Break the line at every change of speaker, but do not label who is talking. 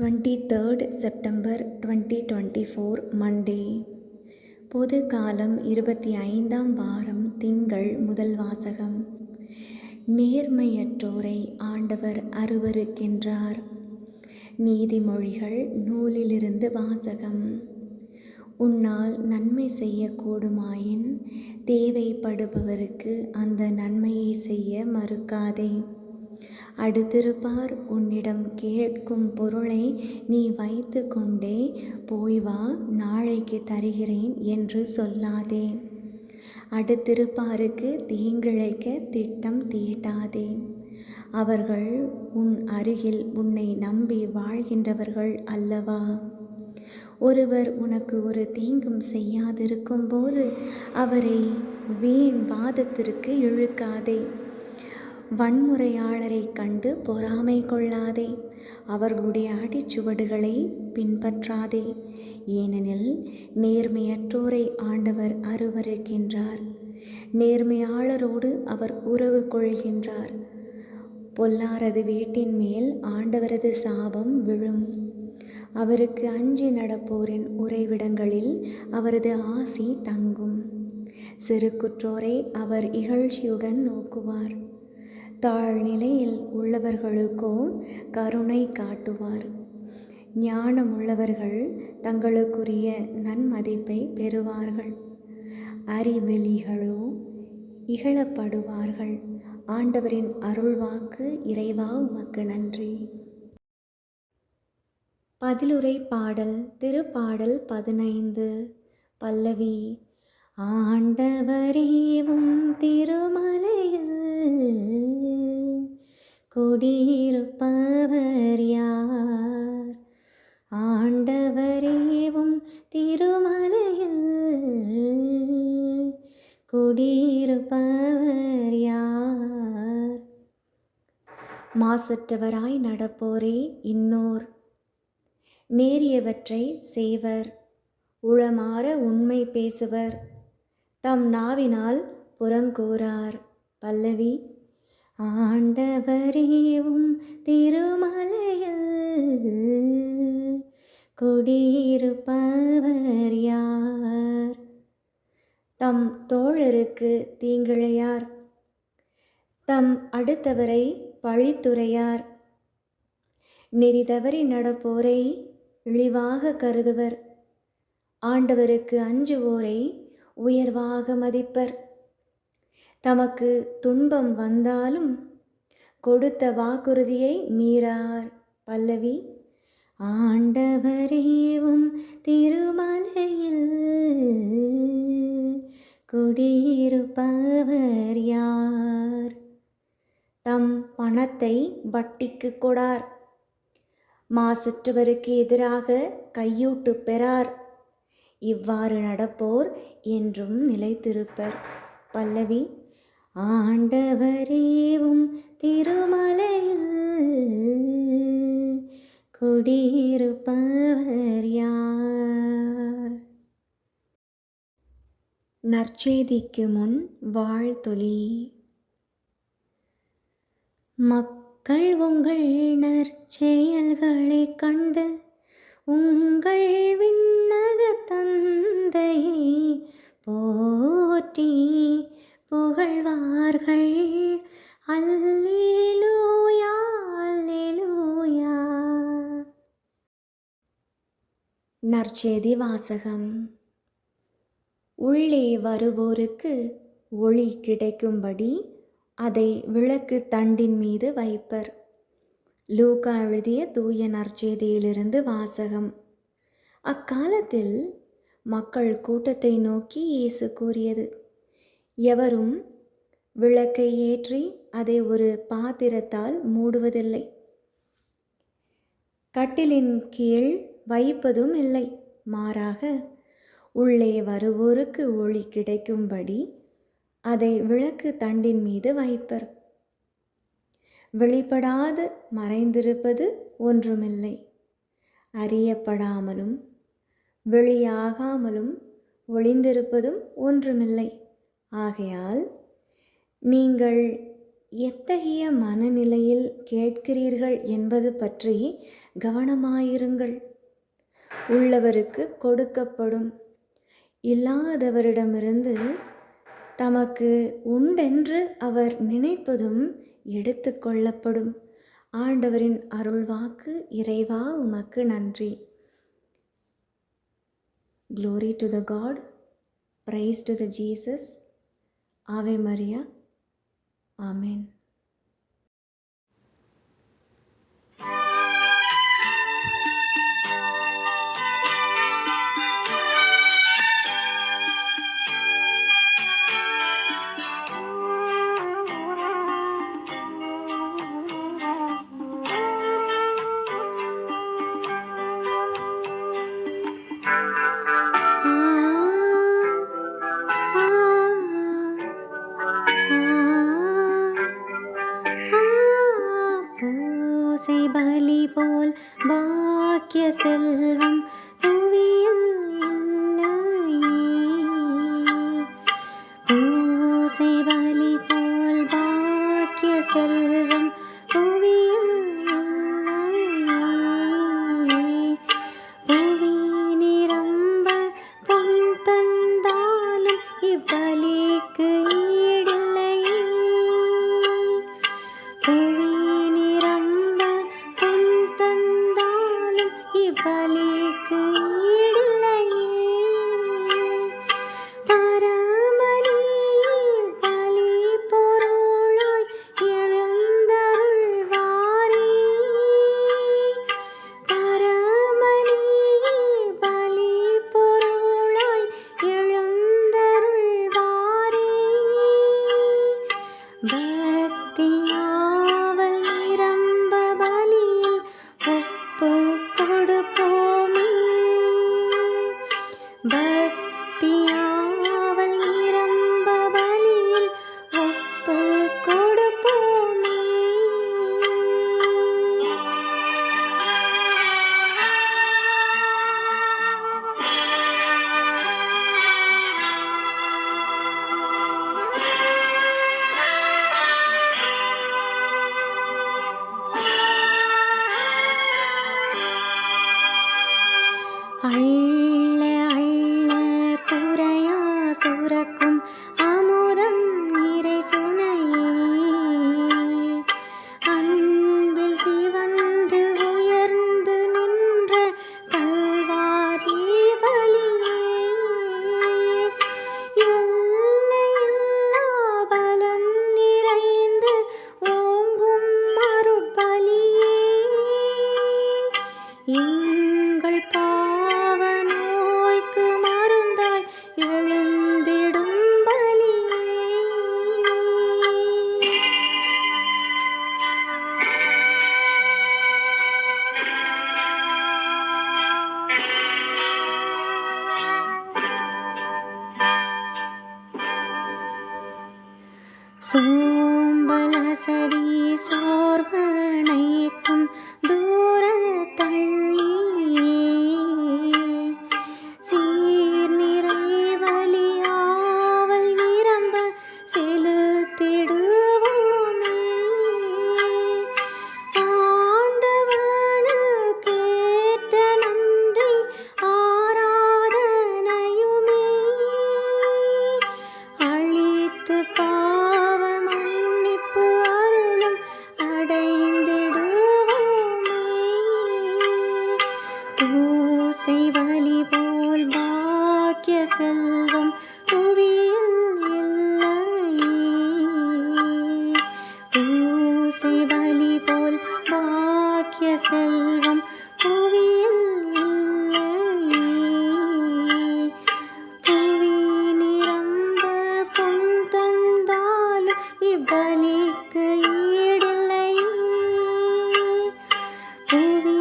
23rd September 2024 Monday. பொது காலம் 25ஆம் வாரம் திங்கள் முதல் வாசகம். நேர்மையற்றோரை ஆண்டவர் அருவருக்கின்றார். நீதிமொழிகள் நூலிலிருந்து வாசகம். உன்னால் நன்மை செய்யக்கூடுமாயின் தேவைப்படுபவருக்கு அந்த நன்மையை செய்ய மறுக்காதே. அடுத்திருப்பார் உன்னிடம் கேட்கும் பொருளை நீ வைத்து கொண்டே போய் வா, நாளைக்கு தருகிறேன் என்று சொல்லாதே. அடுத்திருப்பாருக்கு தீங்கிழைக்க திட்டம் தீட்டாதே. அவர்கள் உன் அருகில் உன்னை நம்பி வாழ்கின்றவர்கள் அல்லவா? ஒருவர் உனக்கு ஒரு தீங்கும் செய்யாதிருக்கும் போது அவரை வீண் வாதத்திற்கு இழுக்காதே. வன்முறையாளரை கண்டு பொறாமை கொள்ளாதே. அவர்களுடைய அடிச்சுவடுகளை பின்பற்றாதே. ஏனெனில் நேர்மையற்றோரை ஆண்டவர் அருவருக்கின்றார். நேர்மையாளரோடு அவர் உறவு கொள்கின்றார். பொல்லாரது வீட்டின் மேல் ஆண்டவரது சாபம் விழும். அவருக்கு அஞ்சி நடப்போரின் உறைவிடங்களில் அவரது ஆசி தங்கும். சிறுகுற்றோரை அவர் இகழ்ச்சியுடன் நோக்குவார். தாழ்நிலையில் உள்ளவர்களுக்கோ கருணை காட்டுவார். ஞானமுள்ளவர்கள் தங்களுக்குரிய நன்மதிப்பை பெறுவார்கள். அறிவெளிகளோ இகழப்படுவார்கள். ஆண்டவரின் அருள்வாக்கு. இறைவா, உமக்கு நன்றி. பதிலுரை பாடல். திருப்பாடல் 15. பல்லவி. ஆண்டவரேவும் திருமலையில் குடியிருப்பவர் யார்? ஆண்டவரேவும் திருமலையில் குடியிருப்பவர் யார்? மாசற்றவராய் நடப்போரே இன்னோர். நேரியவற்றை செய்வர். உளமாற உண்மை பேசுவர். தம் நாவினால் புறங்கூறார். பல்லவி. ஆண்டவரேவும் திருமலையில் குடியிருப்பவர் யார்? தம் தோழருக்கு தீங்கிழையார். தம் அடுத்தவரை பழித்துரையார். நெறி தவறி நடப்போரை இழிவாக கருதுவர். ஆண்டவருக்கு அஞ்சுவோரை உயர்வாக மதிப்பர். தமக்கு துன்பம் வந்தாலும் கொடுத்த வாக்குறுதியை மீறார். பல்லவி. ஆண்டவரேவும் திருமலையில் குடியிருப்பவர் யார்? தம் பணத்தை வட்டிக்கு கொடார். மாசற்றவருக்கு எதிராக கையூட்டு பெறார். இவ்வாறு நடப்போர் என்றும் நிலைத்திருப்பர். பல்லவி. ஆண்டவரேவும் திருமலையில் குடியிருப்பவர் யார்? நற்செய்திக்கு முன் வாழ்த்தொலி. மக்கள் உங்கள் நற்செயல்களைக் கண்டு உங்கள் விண்ணக தந்தையை போற்றி புகழ்வார்கள். அல்லேலூயா, அல்லேலூயா. நற்செய்தி வாசகம். உள்ளே வருவோருக்கு ஒளி கிடைக்கும்படி அதை விளக்கு தண்டின் மீது வைப்பர். லூக்கா எழுதிய தூய நற்செய்தியிலிருந்து வாசகம். அக்காலத்தில் மக்கள் கூட்டத்தை நோக்கி இயேசு கூறியது. எவரும் விளக்கை ஏற்றி அதை ஒரு பாத்திரத்தால் மூடுவதில்லை. கட்டிலின் கீழ் வைப்பதும் இல்லை. மாறாக உள்ளே வருவோருக்கு ஒளி கிடைக்கும்படி அதை விளக்கு தண்டின் மீது வைப்பர். வெளிப்படாது மறைந்திருப்பது ஒன்றுமில்லை. அறியப்படாமலும் வெளியாகாமலும் ஒளிந்திருப்பதும் ஒன்றுமில்லை. ஆகையால் நீங்கள் எத்தகைய மனநிலையில் கேட்கிறீர்கள் என்பது பற்றி கவனமாயிருங்கள். உள்ளவருக்கு கொடுக்கப்படும், இல்லாதவரிடமிருந்து தமக்கு உண்டென்று அவர் நினைப்பதும் எடுத்து கொள்ளப்படும். ஆண்டவரின் அருள்வாக்கு. இறைவா உமக்கு நன்றி. Glory to the God. Praise to the Jesus. Ave Maria. Amen.
பலி போல் பாக்கிய செல்வம் புவியில் இல்லையே. பூசை பலி போல் பாக்கிய செல்வம் புவியில் இல்லையே. புவி நிரம்ப பொன் தந்தாலும் இப்பலிக்கு ஈடில்லையே. புவி நிரம்ப பொன் தந்தாலும் இப்பலிக்கு ஈடில்லையே. பரமனே பலி பொருளாய் எழுந்தருள்வாரே. பரமனே பலி பொருளாய் எழுந்தருள்வாரே. பக்தியாவல் நிரம்ப பலியில் ஒப்பு கொடுப்போமே. பக்தியாவல் நிரம்ப பலியில் ஒப்பு கொடுப்போமே. அள்ள அள்ள குறையா சுரக்கும் அமுதம் நிறை சுனையே. அன்பில் சிவந்து உயர்ந்து நின்ற கல்வாரி பலியே. எல்லையில்லா பலம் நிறைந்து ஓங்கும் அருட்பலியே. எங்கள் பாவ நோய்க்கு மருந்தாய் எழுந்திடும் பலியே. சோம்பல் அசதி சோர்வனைத்தும் தூர தள்ளியே. சீர் நிறை வலியாவல் நிரம்ப செலுத்திடுவோமே. ஆண்டவனுக்கேற்ற நன்றி ஆராதனையுமே அளித்து பாவ மன்னிப்பு அருளும் அடைந்திடுவோமே. பூசை பலி போல் பாக்கிய செல்வம் புவியில் இல்லையே. பூசை பலி போல் பாக்கிய செல்வம் புவியில் இல்லையே. புவி நிரம்ப பொன் தந்தாலும் இப்பலிக்கு ஈடில்லையே. புவி